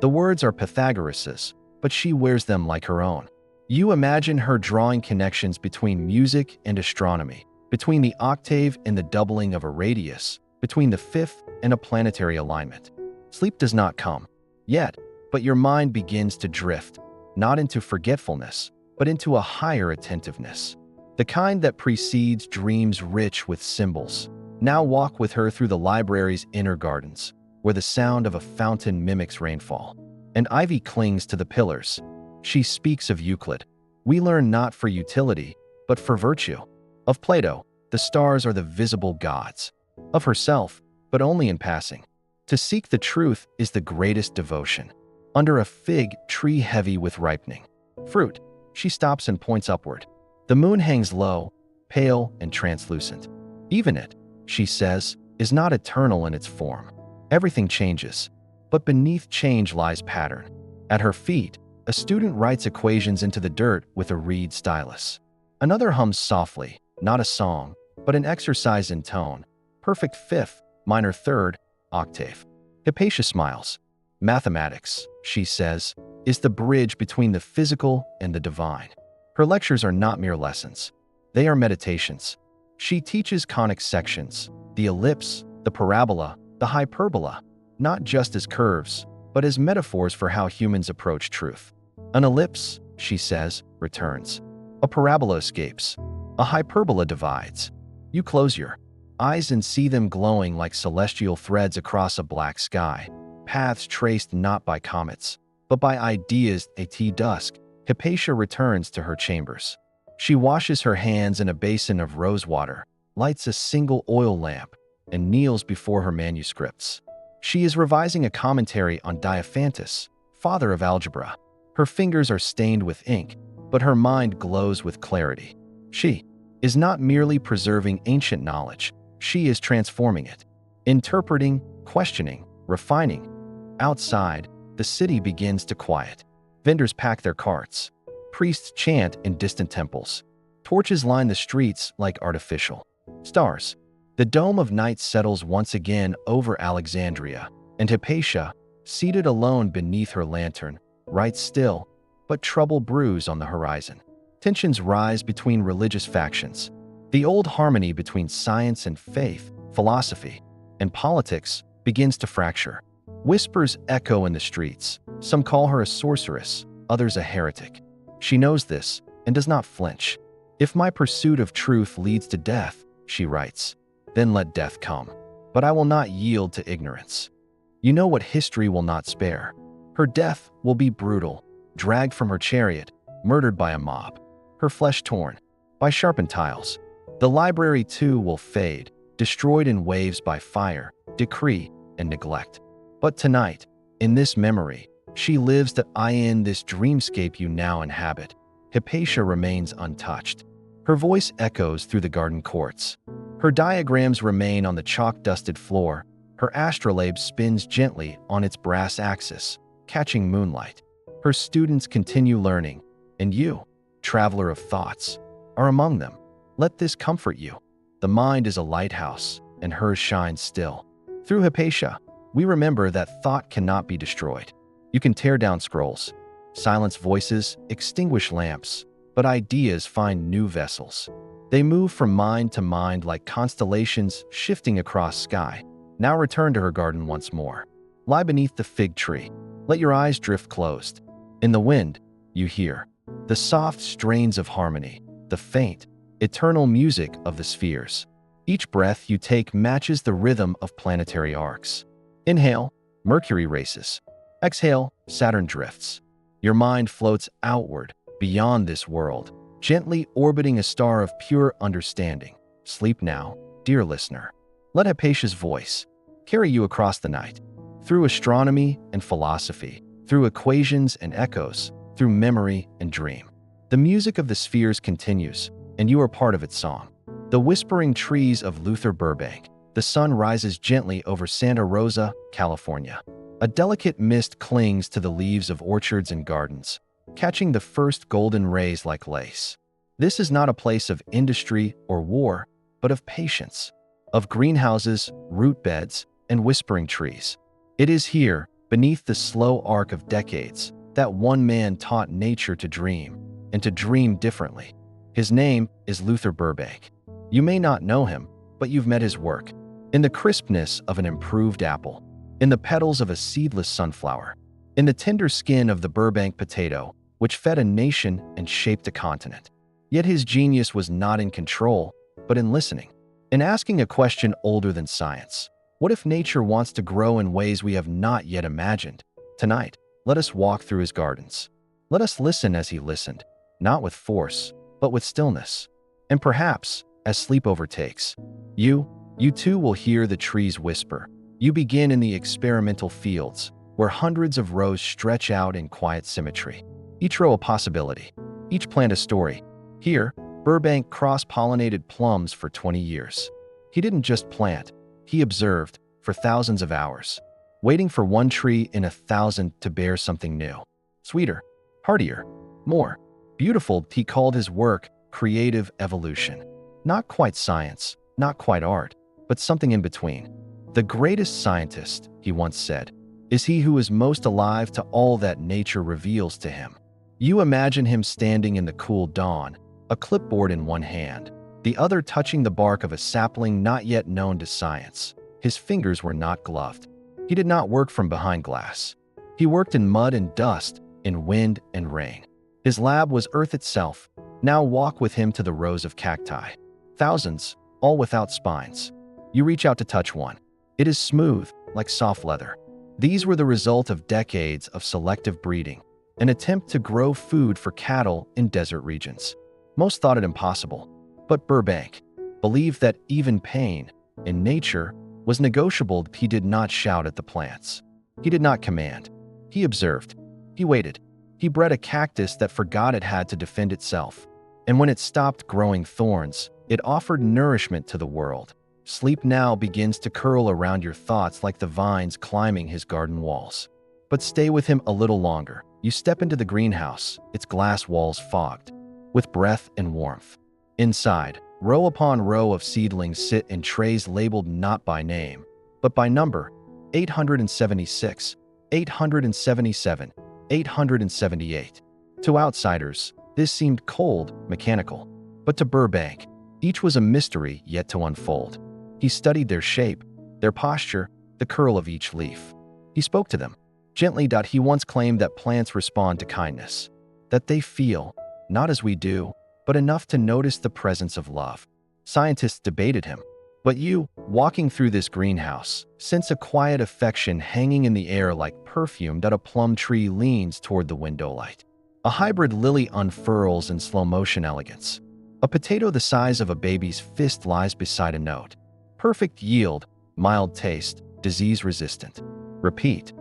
The words are Pythagoras's, but she wears them like her own. You imagine her drawing connections between music and astronomy, between the octave and the doubling of a radius, between the fifth and a planetary alignment. Sleep does not come yet, but your mind begins to drift, not into forgetfulness, but into a higher attentiveness, the kind that precedes dreams rich with symbols. Now walk with her through the library's inner gardens, where the sound of a fountain mimics rainfall, and ivy clings to the pillars. She speaks of Euclid. We learn not for utility, but for virtue. Of Plato, the stars are the visible gods. Of herself, but only in passing. To seek the truth is the greatest devotion. under a fig tree heavy with ripening fruit. She stops and points upward. The moon hangs low, pale and translucent. Even it, she says, is not eternal in its form. Everything changes, but beneath change lies pattern. At her feet, a student writes equations into the dirt with a reed stylus. Another hums softly, not a song, but an exercise in tone, perfect fifth, minor third, octave. Hypatia smiles. Mathematics, she says, is the bridge between the physical and the divine. Her lectures are not mere lessons. They are meditations. She teaches conic sections, the ellipse, the parabola, the hyperbola, not just as curves, but as metaphors for how humans approach truth. An ellipse, she says, returns. A parabola escapes. A hyperbola divides. You close your eyes and see them glowing like celestial threads across a black sky, paths traced not by comets, but by ideas. At dusk, Hypatia returns to her chambers. She washes her hands in a basin of rosewater, lights a single oil lamp, and kneels before her manuscripts. She is revising a commentary on Diophantus, father of algebra. Her fingers are stained with ink, but her mind glows with clarity. She is not merely preserving ancient knowledge, she is transforming it, interpreting, questioning, refining. Outside, the city begins to quiet. Vendors pack their carts. Priests chant in distant temples. Torches line the streets like artificial stars. The dome of night settles once again over Alexandria, and Hypatia, seated alone beneath her lantern, writes still, but trouble brews on the horizon. Tensions rise between religious factions. The old harmony between science and faith, philosophy, and politics begins to fracture. Whispers echo in the streets. Some call her a sorceress, others a heretic. She knows this and does not flinch. If my pursuit of truth leads to death, she writes, then let death come. But I will not yield to ignorance. You know what history will not spare. Her death will be brutal, dragged from her chariot, murdered by a mob, her flesh torn by sharpened tiles. The library too will fade, destroyed in waves by fire, decree, and neglect. But tonight, in this memory, she lives that in this dreamscape you now inhabit. Hypatia remains untouched. Her voice echoes through the garden courts. Her diagrams remain on the chalk-dusted floor. Her astrolabe spins gently on its brass axis, catching moonlight. Her students continue learning, and you, traveler of thoughts, are among them. Let this comfort you. The mind is a lighthouse, and hers shines still. Through Hypatia, we remember that thought cannot be destroyed. You can tear down scrolls, silence voices, extinguish lamps, but ideas find new vessels. They move from mind to mind like constellations shifting across sky. Now return to her garden once more. Lie beneath the fig tree. Let your eyes drift closed. In the wind, you hear the soft strains of harmony, the faint, eternal music of the spheres. Each breath you take matches the rhythm of planetary arcs. Inhale, Mercury races. Exhale, Saturn drifts. Your mind floats outward, beyond this world, gently orbiting a star of pure understanding. Sleep now, dear listener. Let Hypatia's voice carry you across the night, through astronomy and philosophy, through equations and echoes, through memory and dream. The music of the spheres continues, and you are part of its song. The whispering trees of Luther Burbank. The sun rises gently over Santa Rosa, California. A delicate mist clings to the leaves of orchards and gardens, catching the first golden rays like lace. This is not a place of industry or war, but of patience, of greenhouses, root beds, and whispering trees. It is here, beneath the slow arc of decades, that one man taught nature to dream, and to dream differently. His name is Luther Burbank. You may not know him, but you've met his work. In the crispness of an improved apple, in the petals of a seedless sunflower, in the tender skin of the Burbank potato, which fed a nation and shaped a continent. Yet his genius was not in control, but in listening, in asking a question older than science. What if nature wants to grow in ways we have not yet imagined? Tonight, let us walk through his gardens. Let us listen as he listened, not with force, but with stillness. And perhaps, as sleep overtakes, you too will hear the trees whisper. You begin in the experimental fields, where hundreds of rows stretch out in quiet symmetry. Each row a possibility, each plant a story. Here, Burbank cross-pollinated plums for 20 years. He didn't just plant, he observed for thousands of hours, waiting for one tree in 1,000 to bear something new. Sweeter, heartier, more beautiful. He called his work creative evolution. Not quite science, not quite art, but something in between. The greatest scientist, he once said, is he who is most alive to all that nature reveals to him. You imagine him standing in the cool dawn, a clipboard in one hand, the other touching the bark of a sapling not yet known to science. His fingers were not gloved. He did not work from behind glass. He worked in mud and dust, in wind and rain. His lab was earth itself. Now walk with him to the rows of cacti. Thousands, all without spines. You reach out to touch one. It is smooth, like soft leather. These were the result of decades of selective breeding, an attempt to grow food for cattle in desert regions. Most thought it impossible, but Burbank believed that even pain, in nature, was negotiable. He did not shout at the plants. He did not command. He observed. He waited. He bred a cactus that forgot it had to defend itself. And when it stopped growing thorns, it offered nourishment to the world. Sleep now begins to curl around your thoughts like the vines climbing his garden walls. But stay with him a little longer. You step into the greenhouse, its glass walls fogged with breath and warmth. Inside, row upon row of seedlings sit in trays labeled not by name, but by number: 876, 877, 878. To outsiders, this seemed cold, mechanical. But to Burbank, each was a mystery yet to unfold. He studied their shape, their posture, the curl of each leaf. He spoke to them gently. He once claimed that plants respond to kindness, that they feel, not as we do, but enough to notice the presence of love. Scientists debated him. But you, walking through this greenhouse, sense a quiet affection hanging in the air like perfume. A plum tree leans toward the window light. A hybrid lily unfurls in slow-motion elegance. A potato the size of a baby's fist lies beside a note. Perfect yield, mild taste, disease-resistant. Repeat.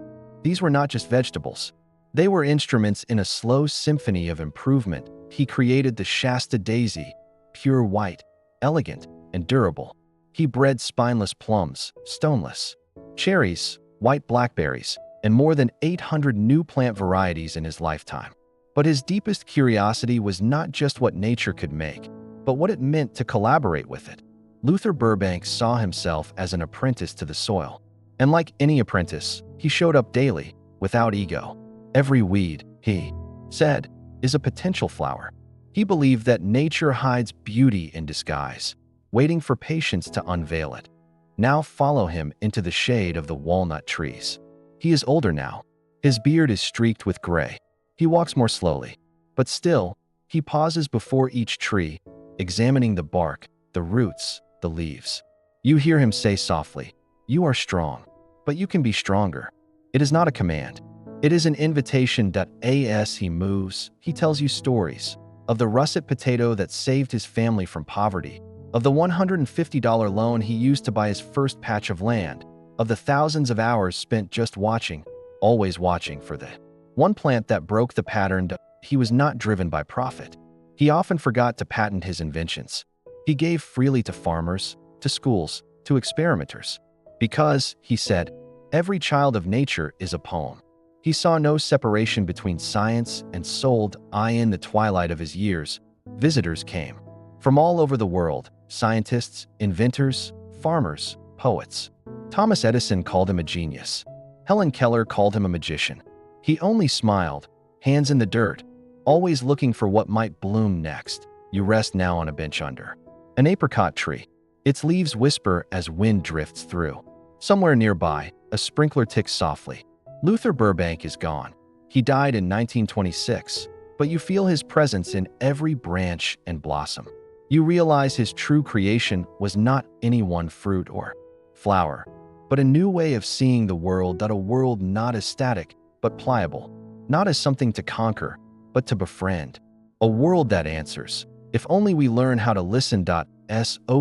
These were not just vegetables. They were instruments in a slow symphony of improvement. He created the Shasta daisy, pure white, elegant, and durable. He bred spineless plums, stoneless, cherries, white blackberries, and more than 800 new plant varieties in his lifetime. But his deepest curiosity was not just what nature could make, but what it meant to collaborate with it. Luther Burbank saw himself as an apprentice to the soil. And like any apprentice, he showed up daily, without ego. Every weed, he said, is a potential flower. He believed that nature hides beauty in disguise, waiting for patience to unveil it. Now follow him into the shade of the walnut trees. He is older now. His beard is streaked with gray. He walks more slowly. But still, he pauses before each tree, examining the bark, the roots, the leaves. You hear him say softly, "You are strong, but you can be stronger." It is not a command. It is an invitation. As he moves, he tells you stories of the russet potato that saved his family from poverty, of the $150 loan he used to buy his first patch of land, of the thousands of hours spent just watching, always watching for the one plant that broke the pattern. He was not driven by profit. He often forgot to patent his inventions. He gave freely to farmers, to schools, to experimenters. Because, he said, every child of nature is a poem. He saw no separation between science and soul. In the twilight of his years, visitors came from all over the world: scientists, inventors, farmers, poets. Thomas Edison called him a genius. Helen Keller called him a magician. He only smiled, hands in the dirt, always looking for what might bloom next. You rest now on a bench under an apricot tree. Its leaves whisper as wind drifts through. Somewhere nearby, a sprinkler ticks softly. Luther Burbank is gone. He died in 1926, but you feel his presence in every branch and blossom. You realize his true creation was not any one fruit or flower, but a new way of seeing the world. A world not as static, but pliable. Not as something to conquer, but to befriend. A world that answers, if only we learn how to listen.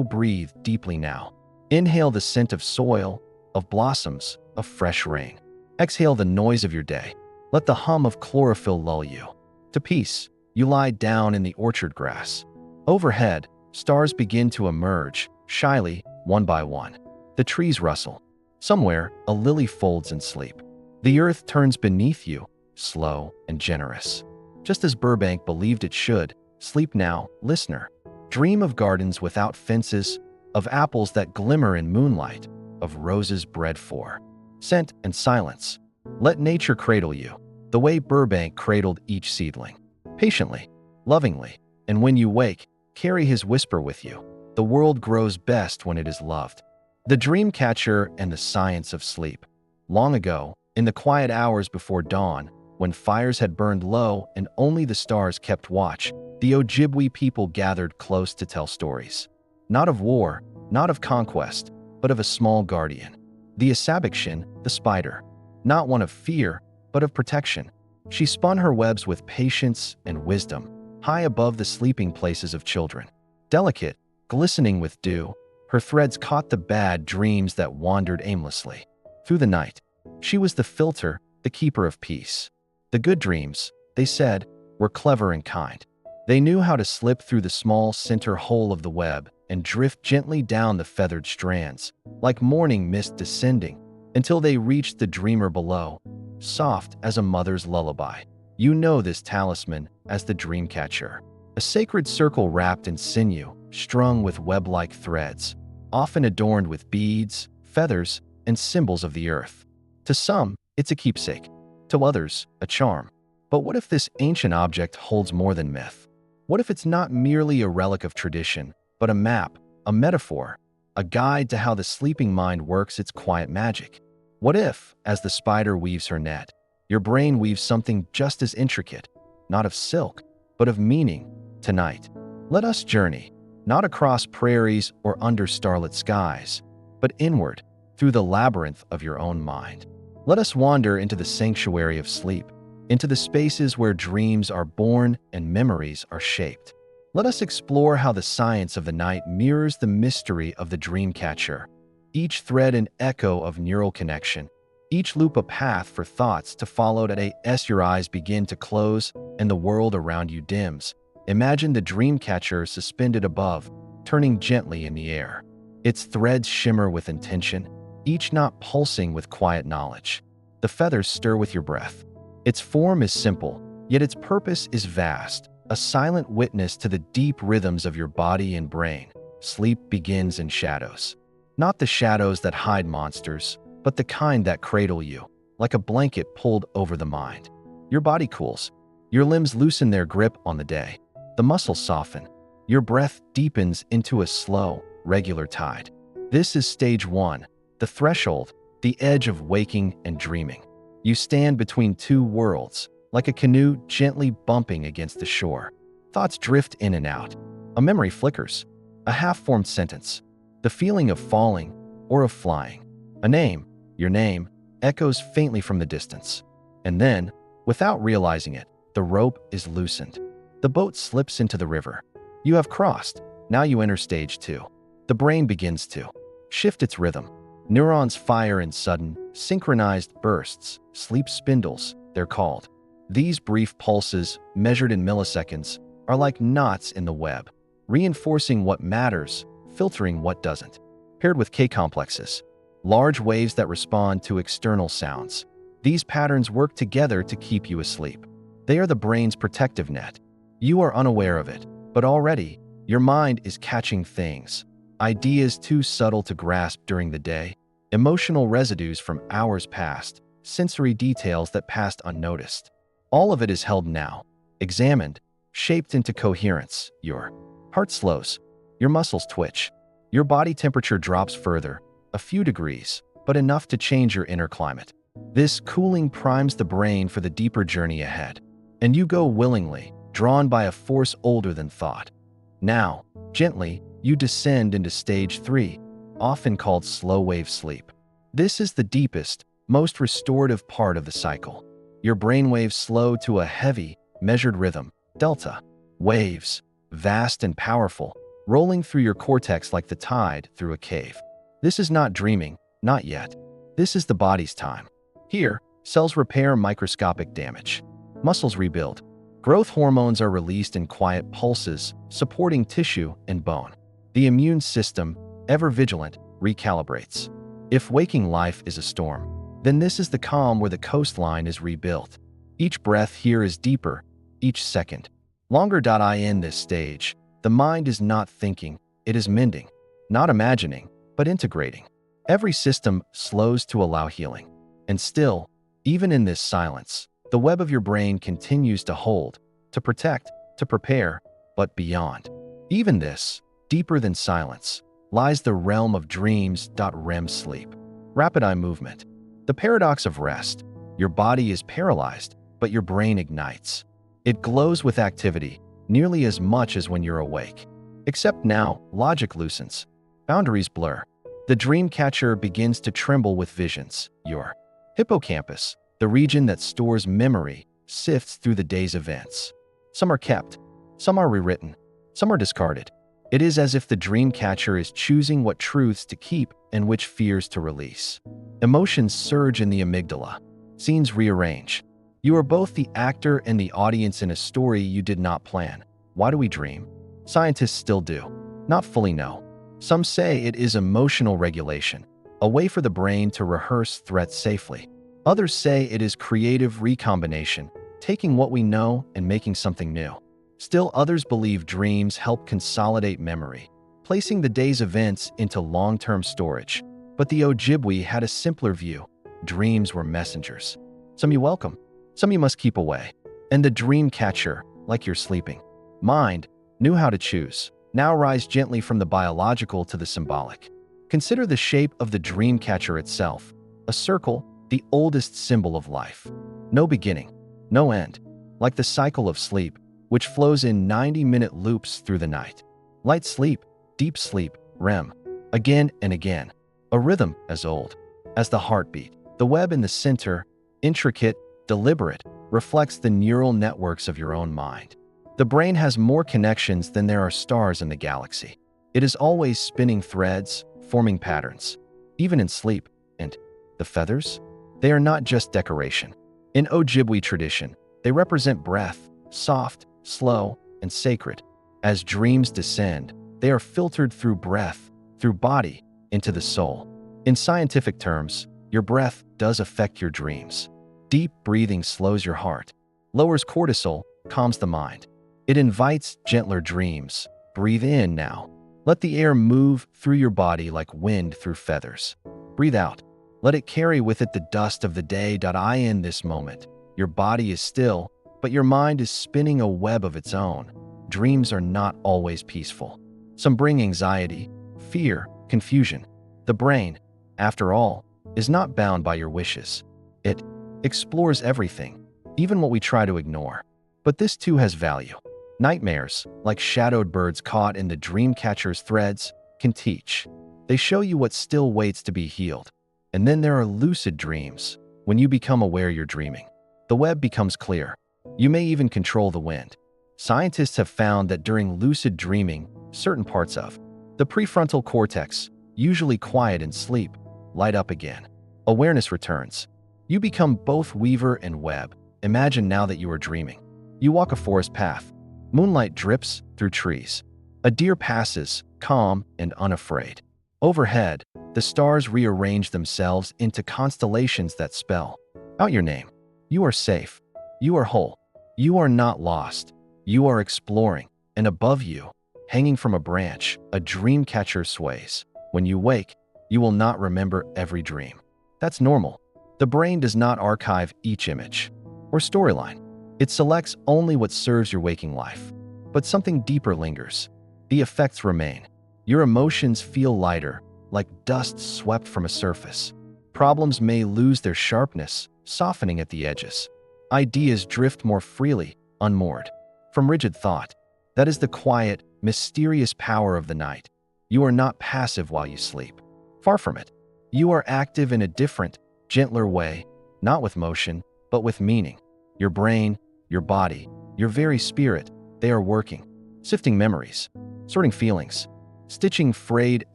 Breathe deeply now. Inhale the scent of soil, of blossoms, of fresh rain. Exhale the noise of your day. Let the hum of chlorophyll lull you. To peace, you lie down in the orchard grass. Overhead, stars begin to emerge, shyly, one by one. The trees rustle. Somewhere, a lily folds in sleep. The earth turns beneath you, slow and generous. Just as Burbank believed it should, sleep now, listener. Dream of gardens without fences, of apples that glimmer in moonlight, of roses bred for scent and silence. Let nature cradle you, the way Burbank cradled each seedling. Patiently, lovingly, and when you wake, carry his whisper with you. The world grows best when it is loved. The dream catcher and the science of sleep. Long ago, in the quiet hours before dawn, when fires had burned low and only the stars kept watch, the Ojibwe people gathered close to tell stories. Not of war, not of conquest, but of a small guardian. The Asabikshin, the spider. Not one of fear, but of protection. She spun her webs with patience and wisdom, high above the sleeping places of children. Delicate, glistening with dew, her threads caught the bad dreams that wandered aimlessly. Through the night, she was the filter, the keeper of peace. The good dreams, they said, were clever and kind. They knew how to slip through the small center hole of the web and drift gently down the feathered strands, like morning mist descending, until they reached the dreamer below, soft as a mother's lullaby. You know this talisman as the dream catcher, a sacred circle wrapped in sinew, strung with web-like threads, often adorned with beads, feathers, and symbols of the earth. To some, it's a keepsake. To others, a charm. But what if this ancient object holds more than myth? What if it's not merely a relic of tradition, but a map, a metaphor, a guide to how the sleeping mind works its quiet magic? What if, as the spider weaves her net, your brain weaves something just as intricate, not of silk, but of meaning? Tonight, let us journey, not across prairies or under starlit skies, but inward, through the labyrinth of your own mind. Let us wander into the sanctuary of sleep, into the spaces where dreams are born and memories are shaped. Let us explore how the science of the night mirrors the mystery of the dream catcher, each thread an echo of neural connection, each loop a path for thoughts to follow as your eyes begin to close and the world around you dims. Imagine the dream catcher suspended above, turning gently in the air. Its threads shimmer with intention, each knot pulsing with quiet knowledge. The feathers stir with your breath. Its form is simple, yet its purpose is vast, a silent witness to the deep rhythms of your body and brain. Sleep begins in shadows. Not the shadows that hide monsters, but the kind that cradle you, like a blanket pulled over the mind. Your body cools. Your limbs loosen their grip on the day. The muscles soften. Your breath deepens into a slow, regular tide. This is stage one, the threshold, the edge of waking and dreaming. You stand between two worlds, like a canoe gently bumping against the shore. Thoughts drift in and out. A memory flickers. A half-formed sentence. The feeling of falling or of flying. A name, your name, echoes faintly from the distance. And then, without realizing it, the rope is loosened. The boat slips into the river. You have crossed. Now you enter stage two. The brain begins to shift its rhythm. Neurons fire in sudden, synchronized bursts, sleep spindles, they're called. These brief pulses, measured in milliseconds, are like knots in the web, reinforcing what matters, filtering what doesn't. Paired with K-complexes, large waves that respond to external sounds. These patterns work together to keep you asleep. They are the brain's protective net. You are unaware of it, but already, your mind is catching things. Ideas too subtle to grasp during the day, emotional residues from hours past, sensory details that passed unnoticed. All of it is held now, examined, shaped into coherence. Your heart slows, your muscles twitch, your body temperature drops further, a few degrees, but enough to change your inner climate. This cooling primes the brain for the deeper journey ahead, and you go willingly, drawn by a force older than thought. Now, gently, you descend into stage three, often called slow-wave sleep. This is the deepest, most restorative part of the cycle. Your brainwaves slow to a heavy, measured rhythm, delta. Waves, vast and powerful, rolling through your cortex like the tide through a cave. This is not dreaming, not yet. This is the body's time. Here, Cells repair microscopic damage. Muscles rebuild. Growth hormones are released in quiet pulses, supporting tissue and bone. The immune system, ever vigilant, recalibrates. If waking life is a storm, then this is the calm where the coastline is rebuilt. Each breath here is deeper, each second longer. In this stage, the mind is not thinking, it is mending, not imagining, but integrating. Every system slows to allow healing. And still, even in this silence, the web of your brain continues to hold, to protect, to prepare, but beyond. Even this, deeper than silence, lies the realm of dreams. REM sleep. Rapid eye movement. The paradox of rest. Your body is paralyzed, but your brain ignites. It glows with activity, nearly as much as when you're awake. Except now, logic loosens. Boundaries blur. The dream catcher begins to tremble with visions. Your hippocampus, the region that stores memory, sifts through the day's events. Some are kept, some are rewritten, some are discarded. It is as if the dream catcher is choosing what truths to keep and which fears to release. Emotions surge in the amygdala. Scenes rearrange. You are both the actor and the audience in a story you did not plan. Why do we dream? Scientists still do. Not fully know. Some say it is emotional regulation, a way for the brain to rehearse threats safely. Others say it is creative recombination, taking what we know and making something new. Still others believe dreams help consolidate memory, placing the day's events into long-term storage. But the Ojibwe had a simpler view. Dreams were messengers. Some you welcome, some you must keep away. And the dream catcher, like your sleeping mind, knew how to choose. Now rise gently from the biological to the symbolic. Consider the shape of the dream catcher itself. A circle, the oldest symbol of life. No beginning, no end. Like the cycle of sleep, which flows in 90-minute loops through the night. Light sleep, deep sleep, REM. Again and again. A rhythm as old as the heartbeat. The web in the center, intricate, deliberate, reflects the neural networks of your own mind. The brain has more connections than there are stars in the galaxy. It is always spinning threads, forming patterns, even in sleep. And the feathers? They are not just decoration. In Ojibwe tradition, they represent breath, soft, slow, and sacred. As dreams descend, they are filtered through breath, through body, into the soul. In scientific terms, your breath does affect your dreams. Deep breathing slows your heart, lowers cortisol, calms the mind. It invites gentler dreams. Breathe in now. Let the air move through your body like wind through feathers. Breathe out. Let it carry with it the dust of the day. In this moment, your body is still, but your mind is spinning a web of its own. Dreams are not always peaceful. Some bring anxiety, fear, confusion. The brain, after all, is not bound by your wishes. It explores everything, even what we try to ignore. But this too has value. Nightmares, like shadowed birds caught in the dream catcher's threads, can teach. They show you what still waits to be healed. And then there are lucid dreams. When you become aware you're dreaming, the web becomes clear. You may even control the wind. Scientists have found that during lucid dreaming, certain parts of the prefrontal cortex, usually quiet in sleep, light up again. Awareness returns. You become both weaver and web. Imagine now that you are dreaming. You walk a forest path. Moonlight drips through trees. A deer passes, calm and unafraid. Overhead, the stars rearrange themselves into constellations that spell out your name. You are safe. You are whole. You are not lost. You are exploring. And above you, hanging from a branch, a dream catcher sways. When you wake, you will not remember every dream. That's normal. The brain does not archive each image or storyline. It selects only what serves your waking life. But something deeper lingers. The effects remain. Your emotions feel lighter, like dust swept from a surface. Problems may lose their sharpness, softening at the edges. Ideas drift more freely, unmoored from rigid thought. That is the quiet, mysterious power of the night. You are not passive while you sleep. Far from it. You are active in a different, gentler way, not with motion, but with meaning. Your brain, your body, your very spirit, they are working, sifting memories, sorting feelings, stitching frayed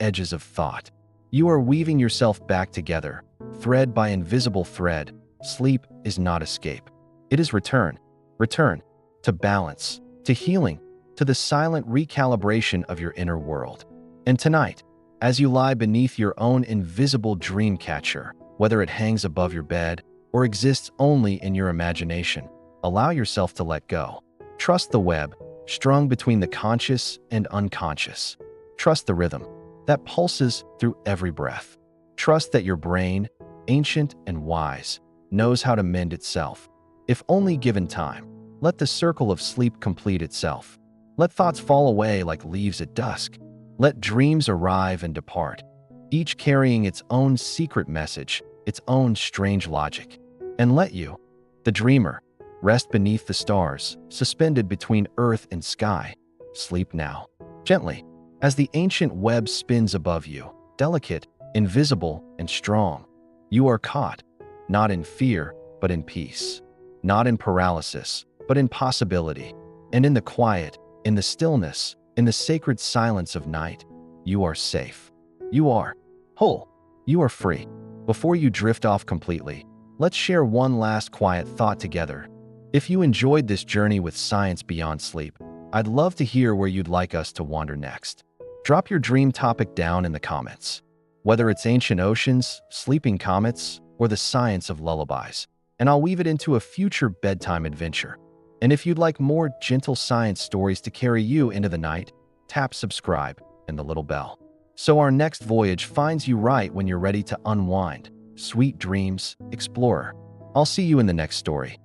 edges of thought. You are weaving yourself back together, thread by invisible thread, Sleep is not escape. It is return. Return to balance, to healing, to the silent recalibration of your inner world. And tonight, as you lie beneath your own invisible dream catcher, whether it hangs above your bed or exists only in your imagination, allow yourself to let go. Trust the web, strung between the conscious and unconscious. Trust the rhythm that pulses through every breath. Trust that your brain, ancient and wise, knows how to mend itself. If only given time, let the circle of sleep complete itself. Let thoughts fall away like leaves at dusk. Let dreams arrive and depart, each carrying its own secret message, its own strange logic. And let you, the dreamer, rest beneath the stars, suspended between earth and sky. Sleep now, gently, as the ancient web spins above you, delicate, invisible, and strong. You are caught, not in fear, but in peace. Not in paralysis, but in possibility. And in the quiet, in the stillness, in the sacred silence of night, you are safe. You are whole. You are free. Before you drift off completely, let's share one last quiet thought together. If you enjoyed this journey with science beyond sleep, I'd love to hear where you'd like us to wander next. Drop your dream topic down in the comments, whether it's ancient oceans, sleeping comets, or the science of lullabies, and I'll weave it into a future bedtime adventure. And if you'd like more gentle science stories to carry you into the night, tap subscribe and the little bell, so our next voyage finds you right when you're ready to unwind. Sweet dreams, explorer. I'll see you in the next story.